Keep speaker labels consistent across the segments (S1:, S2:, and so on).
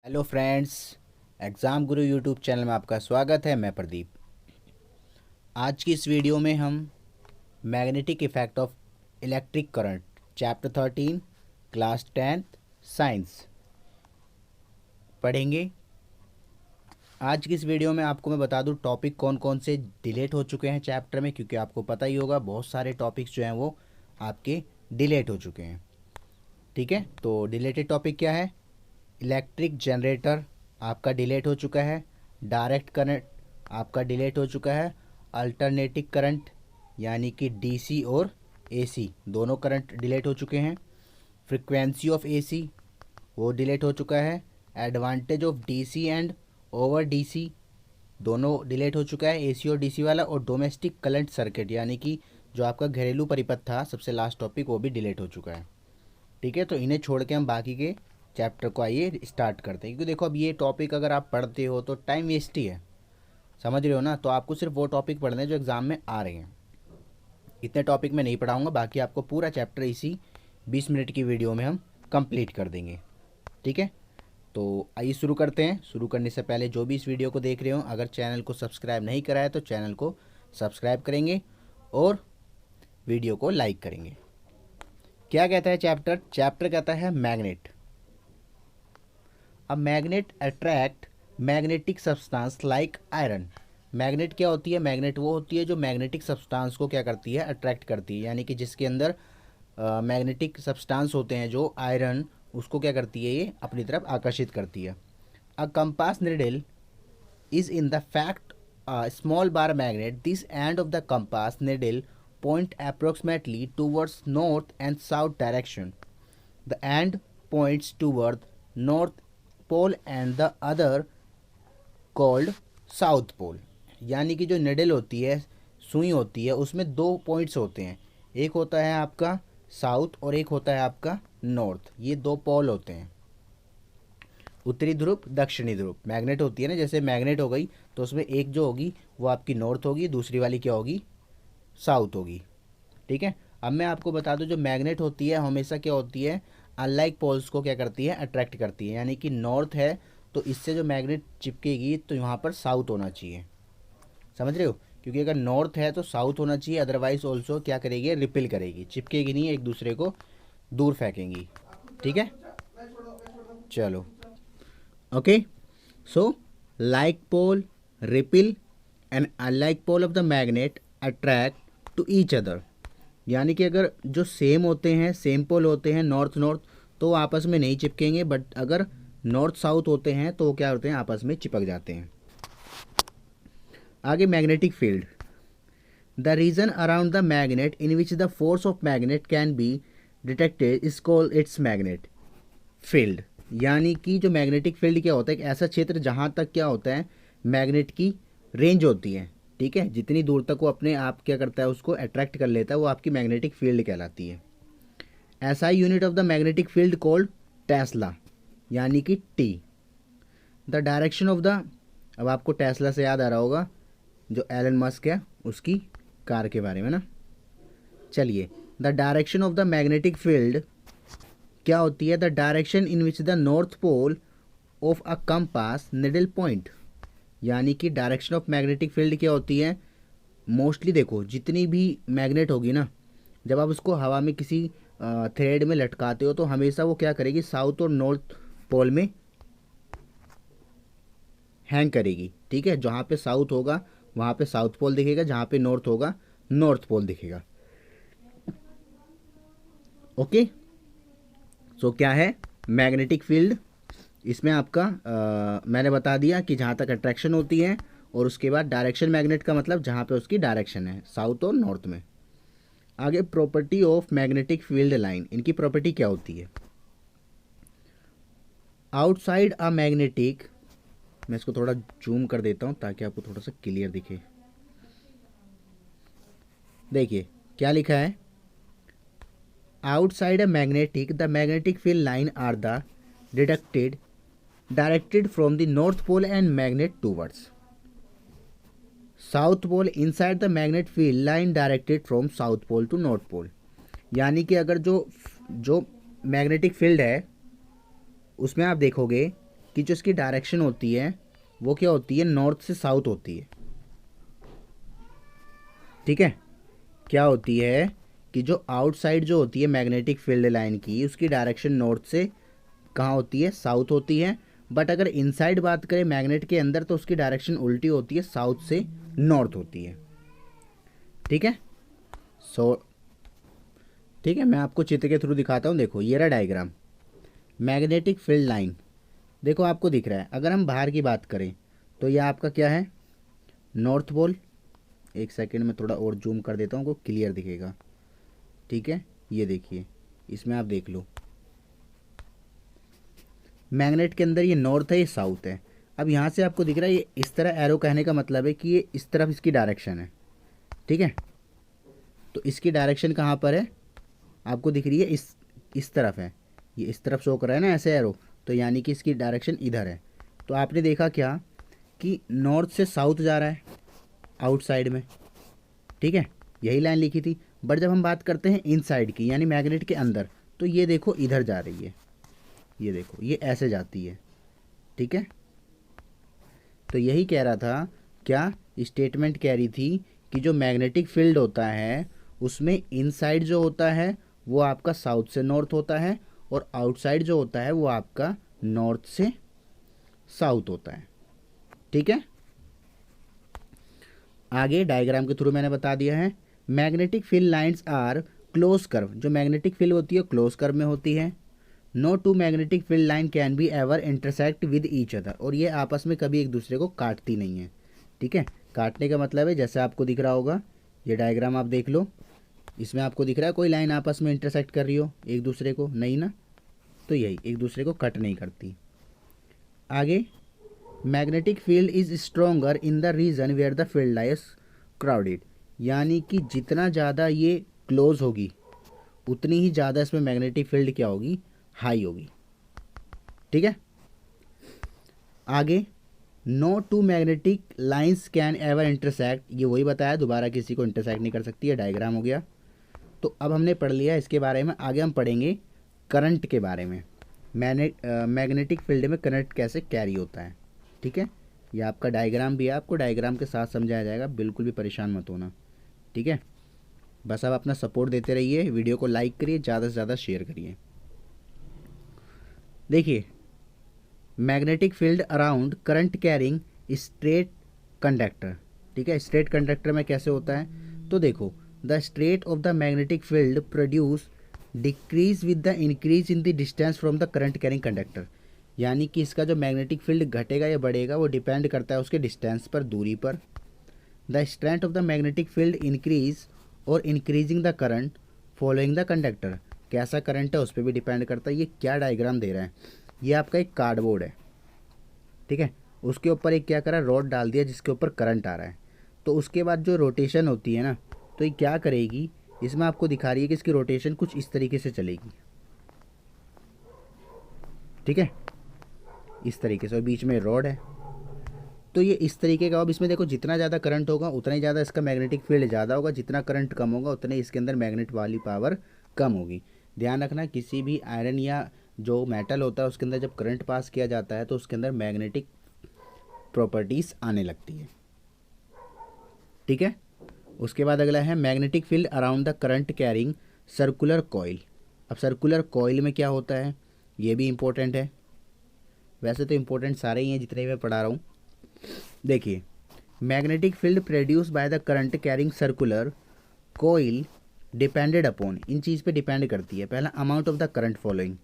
S1: Hello friends, exam गुरु YouTube channel में आपका स्वागत है। मैं प्रदीप। आज की इस वीडियो में हम magnetic effect of electric current chapter 13 class 10th science पढ़ेंगे। आज की इस वीडियो में आपको मैं बता दूं टॉपिक कौन कौन से डिलीट हो चुके हैं चैप्टर में, क्योंकि आपको पता ही होगा बहुत सारे टॉपिक्स जो हैं वो आपके डिलीट हो चुके हैं। ठीक है, तो डिलीटेड टॉपिक क्या है? इलेक्ट्रिक जनरेटर आपका डिलीट हो चुका है, डायरेक्ट करंट आपका डिलीट हो चुका है, अल्टरनेटिंग करंट यानी कि डीसी और एसी दोनों करंट डिलीट हो चुके हैं, फ्रीक्वेंसी ऑफ एसी वो डिलीट हो चुका है, advantage of DC and over DC दोनों डिलीट हो चुका है, एसी और डीसी वाला, और डोमेस्टिक करंट सर्किट यानी कि जो आपका घरेलू परिपथ था सबसे लास्ट टॉपिक वो भी डिलीट हो चुका है। ठीक है, तो इन्हें छोड़ के हम बाकी के चैप्टर को आइए स्टार्ट करते हैं, क्योंकि देखो अब ये टॉपिक अगर आप पढ़ते हो तो टाइम वेस्ट ही है, समझ रहे हो ना। तो आपको सिर्फ वो टॉपिक पढ़ने हैं जो एग्ज़ाम में आ रहे हैं। इतने टॉपिक मैं नहीं पढ़ाऊंगा, बाकी आपको पूरा चैप्टर इसी 20 मिनट की वीडियो में हम कंप्लीट कर देंगे। ठीक है, तो आइए शुरू करते हैं। शुरू करने से पहले जो भी इस वीडियो को देख रहे हो, अगर चैनल को सब्सक्राइब नहीं करा है तो चैनल को सब्सक्राइब करेंगे और वीडियो को लाइक करेंगे। क्या कहता है चैप्टर कहता है मैग्नेट। अब magnet attract magnetic substance like iron. Magnet क्या होती है? मैग्नेट वो होती है जो मैग्नेटिक सब्सटेंस को क्या करती है? अट्रैक्ट करती है, यानी कि जिसके अंदर मैग्नेटिक सब्सटेंस होते हैं जो आयरन, उसको क्या करती है? ये अपनी तरफ आकर्षित करती है। अ compass needle is in the fact a small bar magnet. This end of the compass needle point approximately towards north and south direction. The end points toward north pole and the other called south pole. यानी कि जो needle होती है, सुई होती है, उसमें दो पॉइंट्स होते हैं, एक होता है आपका साउथ और एक होता है आपका नॉर्थ। ये दो पोल होते हैं, उत्तरी ध्रुव दक्षिणी ध्रुव। मैग्नेट होती है ना, जैसे मैग्नेट हो गई तो उसमें एक जो होगी वो आपकी नॉर्थ होगी, दूसरी वाली क्या होगी? साउथ होगी। ठीक है, अब मैं आपको बता दूं जो मैग्नेट होती है हमेशा क्या होती है? अनलाइक पोल्स को क्या करती है? अट्रैक्ट करती है। यानी कि नॉर्थ है तो इससे जो मैग्नेट चिपकेगी तो यहाँ पर साउथ होना चाहिए, समझ रहे हो? क्योंकि अगर नॉर्थ है तो साउथ होना चाहिए, अदरवाइज ऑल्सो क्या करेगी? रिपेल करेगी, चिपकेगी नहीं, एक दूसरे को दूर फेंकेंगी। ठीक है, चलो okay. So, like pole repel and unlike pole of the magnet attract to each other। यानी कि अगर जो सेम होते हैं, सेम पोल होते हैं, नॉर्थ नॉर्थ, तो वो आपस में नहीं चिपकेंगे, बट अगर नॉर्थ साउथ होते हैं तो वो क्या होते हैं? आपस में चिपक जाते हैं। आगे magnetic field. The region around the magnet in which the force of magnet can be detected is called its magnet field. यानी कि जो मैग्नेटिक फील्ड क्या होता है? एक ऐसा क्षेत्र जहाँ तक क्या होता है? मैग्नेट की रेंज होती है। ठीक है, जितनी दूर तक वो अपने आप क्या करता है? उसको अट्रैक्ट कर लेता है, वो आपकी मैग्नेटिक फील्ड कहलाती है। ऐसा ही unit of the magnetic field called tesla, यानी कि T. The direction of the, अब आपको टेस्ला से याद आ रहा होगा जो एलन मस्क है उसकी कार के बारे में ना। चलिए, the direction of the magnetic field क्या होती है? The direction in which the north pole of a compass needle point. यानी कि डायरेक्शन ऑफ मैग्नेटिक फील्ड क्या होती है? मोस्टली देखो जितनी भी मैग्नेट होगी ना, जब आप उसको हवा में किसी थ्रेड में लटकाते हो तो हमेशा वो क्या करेगी? साउथ और नॉर्थ पोल में हैंग करेगी। ठीक है, जहाँ पे साउथ होगा वहाँ पे साउथ पोल दिखेगा, जहाँ पे नॉर्थ होगा नॉर्थ पोल दिखेगा। ओके, सो क्या है मैग्नेटिक फील्ड? इसमें आपका मैंने बता दिया कि जहाँ तक अट्रैक्शन होती है, और उसके बाद डायरेक्शन मैग्नेट का मतलब जहाँ पे उसकी डायरेक्शन है, साउथ और नॉर्थ में। आगे property of magnetic field line. इनकी प्रॉपर्टी क्या होती है? आउटसाइड अ मैग्नेटिक, मैं इसको थोड़ा जूम कर देता हूँ ताकि आपको थोड़ा सा क्लियर दिखे। देखिए क्या लिखा है? Outside a magnetic the magnetic field line are the directed from the north pole and magnet towards south pole inside the magnet field line directed from south pole to north pole। यानी कि अगर जो जो magnetic field है उसमें आप देखोगे कि जो इसकी डायरेक्शन होती है वो क्या होती है, नॉर्थ से साउथ होती है। ठीक है, क्या होती है कि जो आउटसाइड जो होती है मैग्नेटिक फील्ड लाइन की, उसकी डायरेक्शन नॉर्थ से कहाँ होती है, साउथ होती है। बट अगर इनसाइड बात करें मैग्नेट के अंदर तो उसकी डायरेक्शन उल्टी होती है, साउथ से नॉर्थ होती है। ठीक है, ठीक है, मैं आपको चित्र के थ्रू दिखाता हूँ। देखो ये रहा डायग्राम, मैग्नेटिक फील्ड लाइन। देखो आपको दिख रहा है, अगर हम बाहर की बात करें तो ये आपका क्या है, नॉर्थ पोल। एक सेकंड में थोड़ा और जूम कर देता हूँ, आपको क्लियर दिखेगा। ठीक है, ये देखिए, इसमें आप देख लो, मैग्नेट के अंदर ये नॉर्थ है, ये साउथ है। अब यहाँ से आपको दिख रहा है ये इस तरह एरो, कहने का मतलब है कि ये इस तरफ इसकी डायरेक्शन है। ठीक है, तो इसकी डायरेक्शन कहाँ पर है, आपको दिख रही है, इस तरफ है। ये इस तरफ शो कर रहा है ना ऐसे एरो, तो यानी कि इसकी डायरेक्शन इधर है। तो आपने देखा क्या कि नॉर्थ से साउथ जा रहा है आउटसाइड में। ठीक है, यही लाइन लिखी थी। बट जब हम बात करते हैं इनसाइड की, यानी मैग्नेट के अंदर, तो ये देखो इधर जा रही है, ये देखो ये ऐसे जाती है। ठीक है, तो यही कह रहा था, क्या स्टेटमेंट कह रही थी कि जो मैग्नेटिक फील्ड होता है उसमें इनसाइड जो होता है वो आपका साउथ से नॉर्थ होता है, और आउटसाइड जो होता है वो आपका नॉर्थ से साउथ होता है। ठीक है, आगे डायग्राम के थ्रू मैंने बता दिया है। Magnetic field lines are close curve, जो मैग्नेटिक फील्ड होती है क्लोज कर्व में होती है। No two magnetic field line can be ever intersect with each other, और ये आपस में कभी एक दूसरे को काटती नहीं है। ठीक है, काटने का मतलब है जैसे आपको दिख रहा होगा, ये डायग्राम आप देख लो, इसमें आपको दिख रहा है कोई लाइन आपस में इंटरसेक्ट कर रही हो एक दूसरे को, नहीं ना, तो यही एक दूसरे को कट नहीं करती। आगे, magnetic field is stronger in the region where the field lies crowded, यानी कि जितना ज़्यादा ये क्लोज होगी उतनी ही ज़्यादा इसमें मैग्नेटिक फील्ड क्या होगी, हाई होगी। ठीक है, आगे, no two magnetic lines can ever intersect, ये वही बताया, दोबारा किसी को इंटरसेक्ट नहीं कर सकती है, डायग्राम हो गया। तो अब हमने पढ़ लिया इसके बारे में, आगे हम पढ़ेंगे करंट के बारे में, मैग्नेटिक फील्ड में करंट कैसे कैरी होता है। ठीक है, ये आपका डायग्राम भी है, आपको डायग्राम के साथ समझाया जाएगा, बिल्कुल भी परेशान मत होना। ठीक है, बस आप अपना सपोर्ट देते रहिए, वीडियो को लाइक करिए, ज़्यादा से ज़्यादा शेयर करिए। देखिए, magnetic field around current carrying straight conductor. ठीक है, स्ट्रेट कंडक्टर में कैसे होता है, तो देखो, the straight of the magnetic field produce decrease with the increase in the distance from the current carrying conductor, यानी कि इसका जो मैग्नेटिक फील्ड घटेगा या बढ़ेगा वो डिपेंड करता है उसके डिस्टेंस पर, दूरी पर। The strength of the magnetic field increase और increasing the current following the conductor, कैसा करंट है उस पर भी डिपेंड करता है। ये क्या डायग्राम दे रहा है, ये आपका एक कार्डबोर्ड है। ठीक है, उसके ऊपर एक क्या करा, रॉड डाल दिया जिसके ऊपर करंट आ रहा है। तो उसके बाद जो रोटेशन होती है ना, तो ये क्या करेगी, इसमें आपको दिखा रही है कि इसकी रोटेशन कुछ इस तरीके से चलेगी। ठीक है, इस तरीके से, और बीच में रॉड है, तो ये इस तरीके का। अब इसमें देखो, जितना ज़्यादा करंट होगा उतना ही ज़्यादा इसका मैग्नेटिक फील्ड ज़्यादा होगा, जितना करंट कम होगा उतने इसके अंदर मैग्नेट वाली पावर कम होगी। ध्यान रखना, किसी भी आयरन या जो मेटल होता है उसके अंदर जब करंट पास किया जाता है तो उसके अंदर मैग्नेटिक प्रॉपर्टीज़ आने लगती है। ठीक है, उसके बाद अगला है magnetic field around the current carrying circular coil. अब सर्कुलर कॉइल में क्या होता है, ये भी इम्पोर्टेंट है, वैसे तो इम्पोर्टेंट सारे ही हैं जितने मैं पढ़ा रहा हूँ। देखिए, magnetic field produce by the current carrying circular coil depended upon, इन चीज़ पे डिपेंड करती है। पहला, amount of the current following,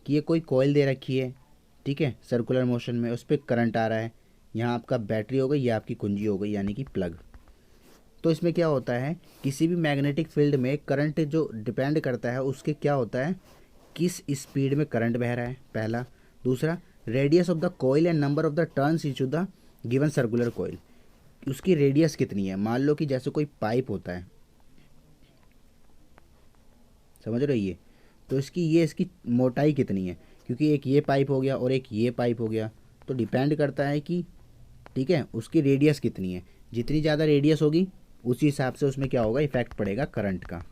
S1: कि ये कोई कोइल दे रखी है, ठीक है, सर्कुलर मोशन में, उस पर करंट आ रहा है। यहाँ आपका बैटरी हो गई, ये आपकी कुंजी हो गई, यानी कि प्लग। तो इसमें क्या होता है, किसी भी मैग्नेटिक फील्ड में करंट जो डिपेंड करता है उसके क्या होता है, किस स्पीड में करंट बह रहा है, पहला। दूसरा, radius of the coil and number of the turns into the given circular coil, उसकी रेडियस कितनी है। मान लो कि जैसे कोई पाइप होता है, समझ रही है, तो इसकी मोटाई कितनी है, क्योंकि एक ये पाइप हो गया और एक ये पाइप हो गया, तो डिपेंड करता है कि, ठीक है, उसकी रेडियस कितनी है। जितनी ज़्यादा रेडियस होगी उसी हिसाब से उसमें क्या होगा, इफेक्ट पड़ेगा करंट का,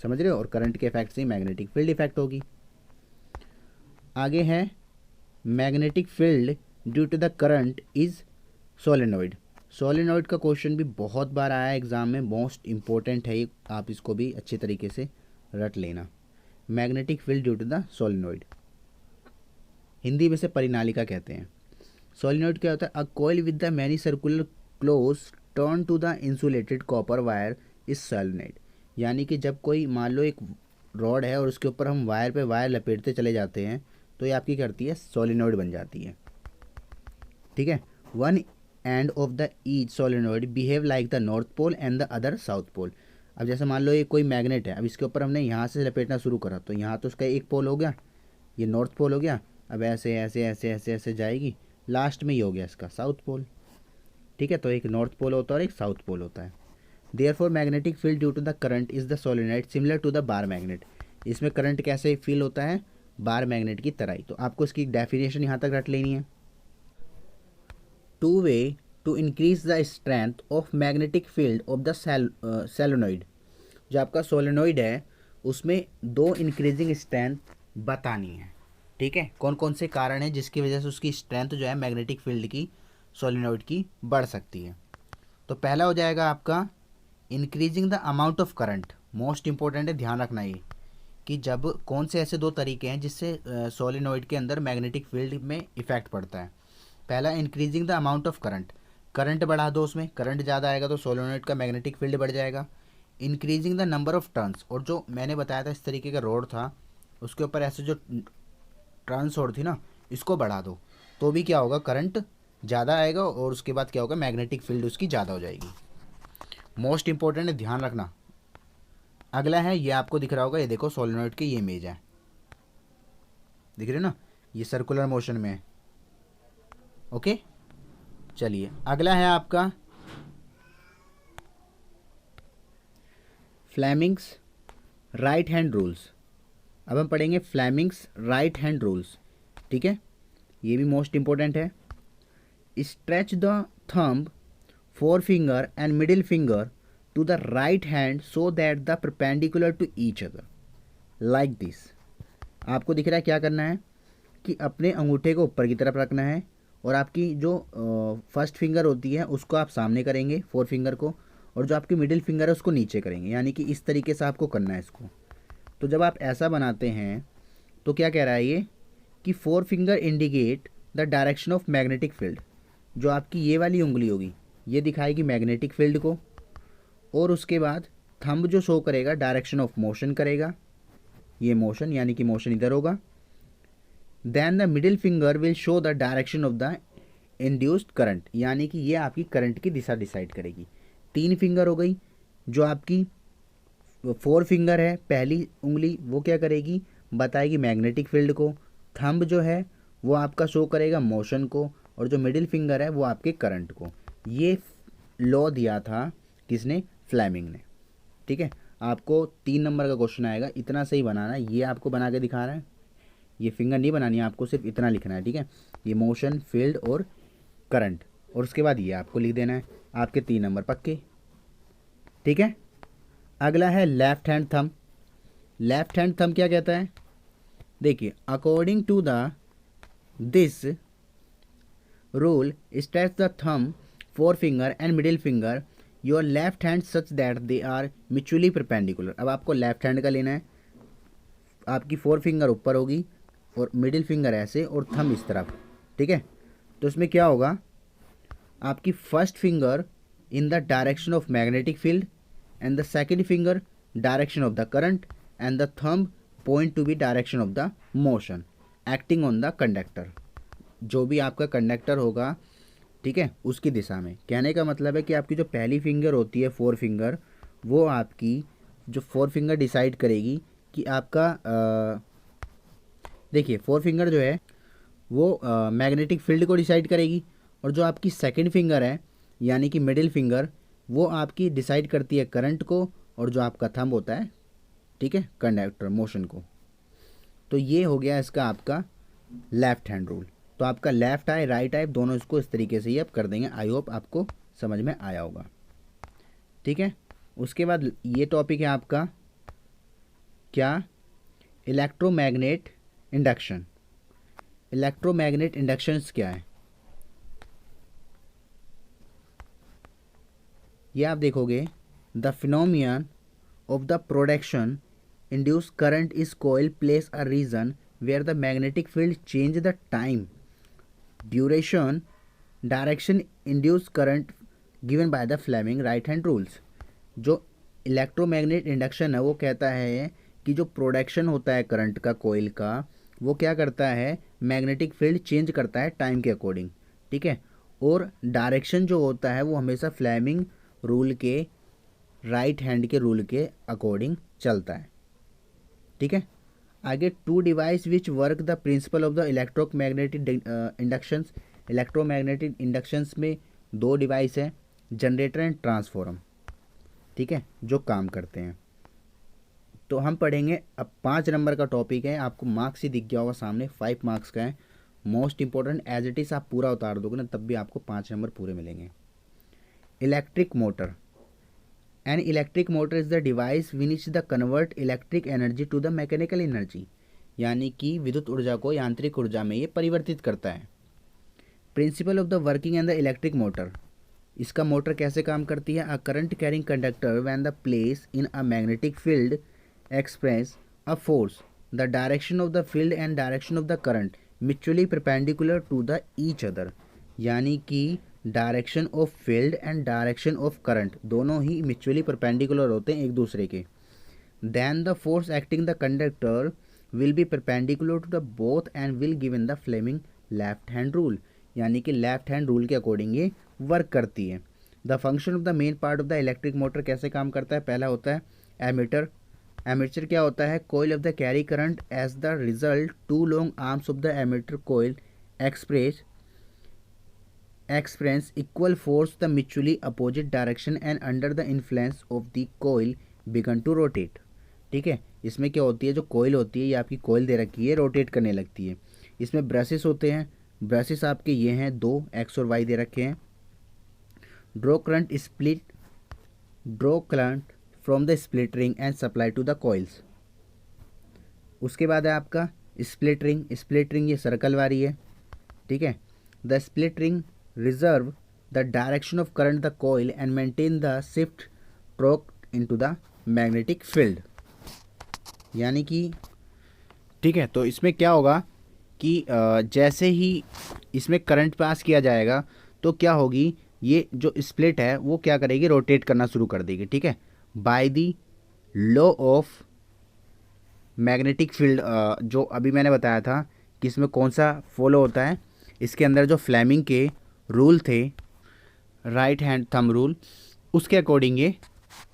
S1: समझ रहे हो, और करंट के इफेक्ट से मैग्नेटिक फील्ड इफेक्ट होगी। आगे है magnetic field due to the current is solenoid. Solenoid का क्वेश्चन भी बहुत बार आया है एग्जाम में, मोस्ट इंपॉर्टेंट है ये, आप इसको भी अच्छे तरीके से रट लेना। Magnetic field due to the solenoid, Hindi में से परिनालिका कहते हैं। सोलेनोइड क्या होता है? A coil with the many circular close turn to the insulated copper wire is solenoid. यानी कि जब कोई मान लो एक रॉड है और उसके ऊपर हम वायर पे वायर लपेटते चले जाते हैं तो ये आपकी करती है सोलेनोइड बन जाती है। ठीक है। One end of the each solenoid behave like the north pole and the other south pole. अब जैसे मान लो ये कोई मैग्नेट है, अब इसके ऊपर हमने यहाँ से लपेटना शुरू करा तो यहाँ तो उसका एक पोल हो गया, ये नॉर्थ पोल हो गया। अब ऐसे ऐसे ऐसे ऐसे ऐसे जाएगी, लास्ट में ये हो गया इसका साउथ पोल। ठीक है, तो एक नॉर्थ पोल होता है और एक साउथ पोल होता है। Therefore magnetic field due to the current is the solenoid similar to the bar magnet. इसमें करंट कैसे फील होता है? बार मैग्नेट की तरह ही। तो आपको इसकी डेफिनेशन यहाँ तक रट लेनी है। Two way to increase the strength of magnetic field of the solenoid. जो आपका सोलेनोइड है उसमें दो इंक्रीजिंग स्ट्रेंथ बतानी है। ठीक है, कौन कौन से कारण हैं जिसकी वजह से उसकी स्ट्रेंथ जो है मैग्नेटिक फील्ड की सोलेनोइड की बढ़ सकती है। तो पहला हो जाएगा आपका increasing the amount of current. Most important है, ध्यान रखना ये कि जब कौन से ऐसे दो तरीके हैं जिससे सोलेनोइड के अंदर मैग्नेटिक फील्ड में इफेक्ट पड़ता है। पहला increasing the amount of current, current बढ़ा दो, उसमें करंट ज़्यादा आएगा तो सोलेनोइड का मैग्नेटिक फील्ड बढ़ जाएगा। Increasing the number of turns, और जो मैंने बताया था इस तरीके का रोड था उसके ऊपर ऐसे जो टर्न्स रोड थी ना, इसको बढ़ा दो तो भी क्या होगा, करंट ज़्यादा आएगा और उसके बाद क्या होगा, मैग्नेटिक फील्ड उसकी ज़्यादा हो जाएगी। मोस्ट इंपॉर्टेंट है, ध्यान रखना। अगला है, ये आपको दिख रहा होगा, ये देखो सोलेनोइड की ये इमेज है, दिख रहे ना, ये सर्कुलर मोशन में है। ओके, चलिए अगला है आपका फ्लेमिंग्स राइट हैंड रूल्स। अब हम पढ़ेंगे फ्लेमिंग्स राइट हैंड रूल्स। ठीक है, ये भी मोस्ट इंपॉर्टेंट है। Stretch the thumb, four finger and middle finger to the right hand so that the perpendicular to each other like this। आपको दिख रहा है क्या करना है कि अपने अंगूठे को ऊपर की तरफ रखना है और आपकी जो फर्स्ट फिंगर होती है उसको आप सामने करेंगे, फोर फिंगर को, और जो आपकी मिडिल फिंगर है उसको नीचे करेंगे। यानी कि इस तरीके से आपको करना है इसको। तो जब आप ऐसा बनाते हैं तो क्या कह रहा है ये कि four finger indicate the direction of magnetic field. जो आपकी ये वाली उंगली होगी ये दिखाएगी मैग्नेटिक फील्ड को, और उसके बाद थंब जो शो करेगा डायरेक्शन ऑफ मोशन करेगा, ये मोशन यानी कि मोशन इधर होगा। Then the middle finger will show the direction of the induced current, यानी कि ये आपकी करंट की दिशा डिसाइड करेगी। तीन फिंगर हो गई। जो आपकी फोर फिंगर है पहली उंगली वो क्या करेगी, बताएगी मैग्नेटिक फील्ड को। थंब जो है वो आपका शो करेगा मोशन को, और जो मिडिल फिंगर है वो आपके करंट को। ये लॉ दिया था किसने, फ्लेमिंग ने। ठीक है, आपको 3 नंबर का क्वेश्चन आएगा, इतना सही बनाना है। ये आपको बना के दिखा रहा है, ये फिंगर नहीं बनानी है, आपको सिर्फ इतना लिखना है। ठीक है, ये मोशन, फील्ड और करंट, और उसके बाद ये आपको लिख देना है, आपके 3 नंबर पक्के। ठीक है, अगला है left hand thumb. Left hand thumb क्या कहता है, देखिए, according to the this rule stretch the thumb, four finger and middle finger your left hand such that they are mutually perpendicular. अब आपको लेफ्ट हैंड का लेना है, आपकी फोर फिंगर ऊपर होगी और मिडिल फिंगर ऐसे और थंब इस तरफ। ठीक है, तो इसमें क्या होगा, आपकी first finger in the direction of magnetic field and the second finger direction of the current and the thumb point to be direction of the motion acting on the conductor. जो भी आपका कंडक्टर होगा, ठीक है, उसकी दिशा में। कहने का मतलब है कि आपकी जो पहली फिंगर होती है फोर फिंगर, वो आपकी जो फोर फिंगर डिसाइड करेगी कि आपका देखिए फोर फिंगर जो है वो मैग्नेटिक फील्ड को डिसाइड करेगी, और जो आपकी सेकंड फिंगर है यानी कि मिडिल फिंगर वो आपकी डिसाइड करती है करंट को, और जो आपका थंब होता है, ठीक है, कंडक्टर मोशन को। तो ये हो गया इसका आपका लेफ्ट हैंड रूल। तो आपका लेफ्ट आई राइट आई दोनों इसको इस तरीके से ही आप कर देंगे। आई होप आपको समझ में आया होगा। ठीक है, उसके बाद ये टॉपिक है आपका क्या, इलेक्ट्रोमैग्नेट इंडक्शन। इलेक्ट्रोमैग्नेट इंडक्शंस क्या है, ये आप देखोगे, the फिनोमियन of the production induced current is coil plays a region where the magnetic field change the time, duration, direction induced current given by the Fleming right hand rules. जो electromagnet induction है वो कहता है कि जो production होता है current का कोयल का, वो क्या करता है, मैग्नेटिक फील्ड चेंज करता है टाइम के अकॉर्डिंग, ठीक है, और डायरेक्शन जो होता है वो हमेशा फ्लेमिंग रूल के राइट हैंड के रूल के अकॉर्डिंग चलता है, ठीक है। आगे, two device which work the principle of the electromagnetic inductions, electromagnetic inductions में दो डिवाइस हैं, जनरेटर एंड ट्रांसफॉर्म, ठीक है, जो काम करते हैं। तो हम पढ़ेंगे अब 5 नंबर का टॉपिक है, आपको मार्क्स ही दिख गया होगा सामने, 5 मार्क्स का है, most important, as it is आप पूरा उतार दोगे ना तब भी आपको 5 नंबर पूरे मिलेंगे। Electric motor, an electric motor is the device which the convert electric energy to the mechanical energy, यानी कि विद्युत ऊर्जा को यांत्रिक ऊर्जा में ये परिवर्तित करता है। Principle of the working and the electric motor, इसका मोटर कैसे काम करती है, a current carrying conductor when the place in a magnetic field express a force, the direction of the field and direction of the current mutually perpendicular to the each other, यानी कि direction of field and direction of current दोनों ही mutually perpendicular होते हैं एक दूसरे के। Then the force acting the conductor will be perpendicular to the both and will given the Fleming left hand rule, यानी कि लेफ्ट हैंड रूल के अकॉर्डिंग ये वर्क करती है। The function of the main part of the electric motor कैसे काम करता है, पहला होता है एमीटर। एमीटर क्या होता है, coil of the carry current as the result to long arms of the ammeter coil experience equal force the mutually opposite direction and under the influence of the coil begin to rotate, ठीक है। इसमें क्या होती है, जो कोयल होती है, ये आपकी कोयल दे रखी है, रोटेट करने लगती है। इसमें ब्रशेस होते हैं, ब्रशेस आपके ये हैं, 2 एक्स और वाई दे रखे हैं। Draw current from the split ring and supply to the coils. उसके बाद है आपका स्प्लिट रिंग ये सर्कल वाली है, ठीक है। The split ring reserve the direction of current the coil and maintain the shift torque into the magnetic field, यानी कि, ठीक है, तो इसमें क्या होगा कि जैसे ही इसमें करंट पास किया जाएगा तो क्या होगी, ये जो स्प्लिट है वो क्या करेगी, रोटेट करना शुरू कर देगी, ठीक है, by the law of magnetic field. जो अभी मैंने बताया था कि इसमें कौन सा फॉलो होता है, इसके अंदर जो फ्लेमिंग के रूल थे, राइट हैंड थंब रूल, उसके अकॉर्डिंग ये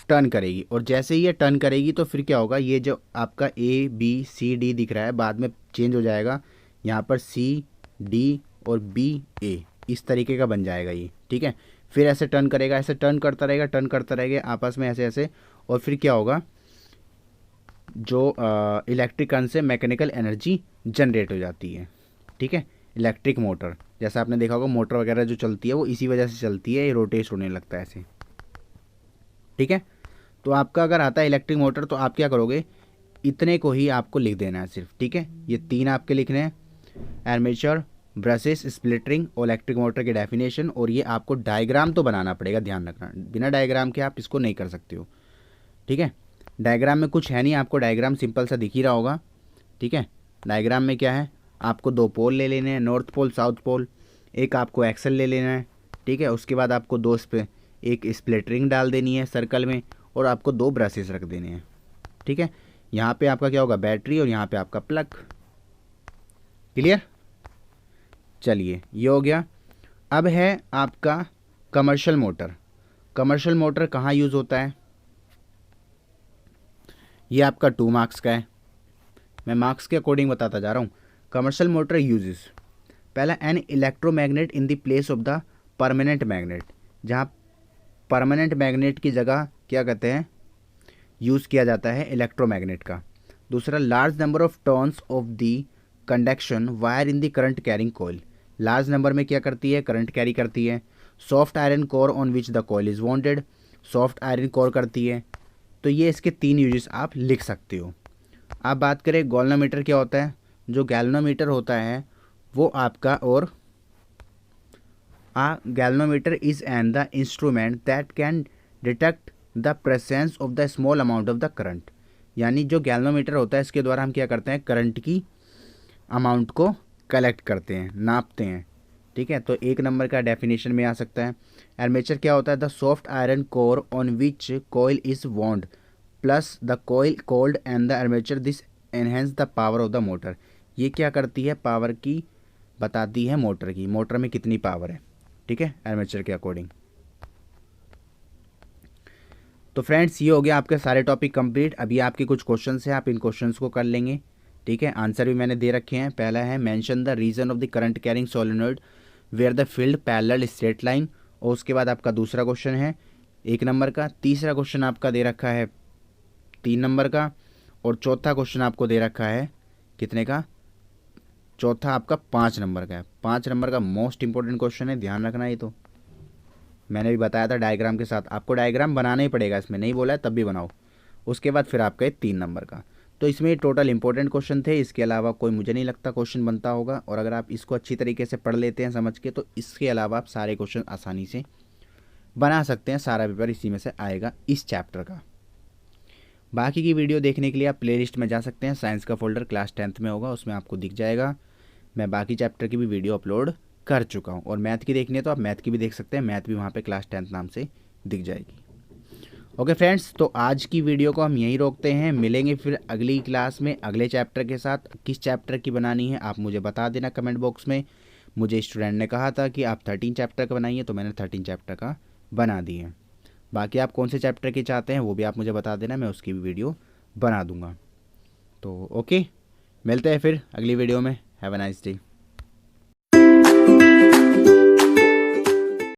S1: टर्न करेगी, और जैसे ही ये टर्न करेगी तो फिर क्या होगा, ये जो आपका ए बी सी डी दिख रहा है बाद में चेंज हो जाएगा, यहाँ पर सी डी और बी ए इस तरीके का बन जाएगा ये, ठीक है। फिर ऐसे टर्न करेगा, ऐसे टर्न करता रहेगा आपस में ऐसे ऐसे, और फिर क्या होगा, जो इलेक्ट्रिक करंट से मैकेनिकल एनर्जी जनरेट हो जाती है, ठीक है। इलेक्ट्रिक मोटर, जैसा आपने देखा होगा मोटर वगैरह जो चलती है वो इसी वजह से चलती है, ये रोटेट होने लगता है ऐसे, ठीक है। तो आपका अगर आता है इलेक्ट्रिक मोटर तो आप क्या करोगे, इतने को ही आपको लिख देना है सिर्फ, ठीक है। ये 3 आपके लिखने हैं, आर्मेचर, ब्रशेस, स्प्लिट रिंग और इलेक्ट्रिक मोटर के डेफिनेशन, और ये आपको डायग्राम तो बनाना पड़ेगा, ध्यान रखना, बिना डायग्राम के आप इसको नहीं कर सकते हो, ठीक है। डायग्राम में कुछ है नहीं, आपको डायग्राम सिंपल सा दिख ही रहा होगा, ठीक है। डायग्राम में क्या है, आपको 2 पोल ले लेने हैं, नॉर्थ पोल साउथ पोल, एक आपको एक्सल ले लेना है, ठीक है। उसके बाद आपको 2 एक स्प्लिट रिंग डाल देनी है सर्कल में, और आपको 2 ब्रशेस रख देने हैं, ठीक है। यहाँ पे आपका क्या होगा, बैटरी, और यहाँ पे आपका प्लग, क्लियर। चलिए ये हो गया। अब है आपका कमर्शियल मोटर। कमर्शियल मोटर कहाँ यूज़ होता है, ये आपका 2 मार्क्स का है, मैं मार्क्स के अकॉर्डिंग बताता जा रहा हूँ। कमर्शियल मोटर यूजेस, पहला an electromagnet in the place of the permanent magnet, जहाँ परमानेंट मैग्नेट की जगह क्या कहते हैं, यूज़ किया जाता है इलेक्ट्रोमैग्नेट का। दूसरा, large number of turns of the conduction wire in the current carrying coil, large number में क्या करती है, करंट कैरी करती है। Soft iron core on which the coil is bounded, soft iron core करती है। तो ये इसके 3 यूजेस आप लिख सकते हो। आप बात करें गैल्वेनोमीटर क्या होता है, जो गैल्वेनोमीटर होता है वो आपका, और A galvanometer is the instrument that can detect the presence of the small amount of the current। यानी जो गैल्वनोमीटर होता है इसके द्वारा हम क्या करते हैं, करंट की अमाउंट को कलेक्ट करते हैं, नापते हैं। ठीक है, तो एक नंबर का डेफिनेशन में आ सकता है। आर्मेचर क्या होता है, the soft iron core on which coil is wound plus the coil called and the armature, this enhance the power of the motor. ये क्या करती है, पावर की बताती है मोटर की, मोटर में कितनी पावर है। ठीक है, आर्मेचर के अकॉर्डिंग। तो फ्रेंड्स ये हो गया आपके सारे टॉपिक कंप्लीट। अभी आपके कुछ क्वेश्चंस हैं, आप इन क्वेश्चंस को कर लेंगे। ठीक है, आंसर भी मैंने दे रखे हैं। पहला है mention the region of the current carrying solenoid where the field parallel straight line. और उसके बाद आपका दूसरा क्वेश्चन है 1 नंबर का, तीसरा क्वेश्चन आपका दे रखा है 3 नंबर का, और चौथा क्वेश्चन आपको दे रखा है कितने का, चौथा आपका 5 नंबर का है। 5 नंबर का मोस्ट इंपॉर्टेंट क्वेश्चन है, ध्यान रखना। ये तो मैंने भी बताया था डायग्राम के साथ, आपको डायग्राम बनाना ही पड़ेगा, इसमें नहीं बोला है तब भी बनाओ। उसके बाद फिर आपका 3 नंबर का। तो इसमें टोटल इंपॉर्टेंट क्वेश्चन थे, इसके अलावा कोई मुझे नहीं लगता क्वेश्चन बनता होगा। और अगर आप इसको अच्छी तरीके से पढ़ लेते हैं समझ के, तो इसके अलावा आप सारे क्वेश्चन आसानी से बना सकते हैं। सारा पेपर इसी में से आएगा, इस चैप्टर का। बाकी की वीडियो देखने के लिए आप प्लेलिस्ट में जा सकते हैं, साइंस का फोल्डर क्लास 10th में होगा, उसमें आपको दिख जाएगा। मैं बाकी चैप्टर की भी वीडियो अपलोड कर चुका हूँ। और मैथ की देखनी है तो आप मैथ की भी देख सकते हैं, मैथ भी वहाँ पे क्लास 10th नाम से दिख जाएगी। ओके फ्रेंड्स, तो आज की वीडियो को हम यहीं रोकते हैं, मिलेंगे फिर अगली क्लास में अगले चैप्टर के साथ। किस चैप्टर की बनानी है आप मुझे बता देना कमेंट बॉक्स में। मुझे स्टूडेंट ने कहा था कि आप 13 चैप्टर का बनाइए, तो मैंने 13 चैप्टर का बना दिए। बाकी आप कौन से चैप्टर की चाहते हैं वो भी आप मुझे बता देना, मैं उसकी भी वीडियो बना दूंगा। तो ओके, मिलते हैं फिर अगली वीडियो में। Have a nice day.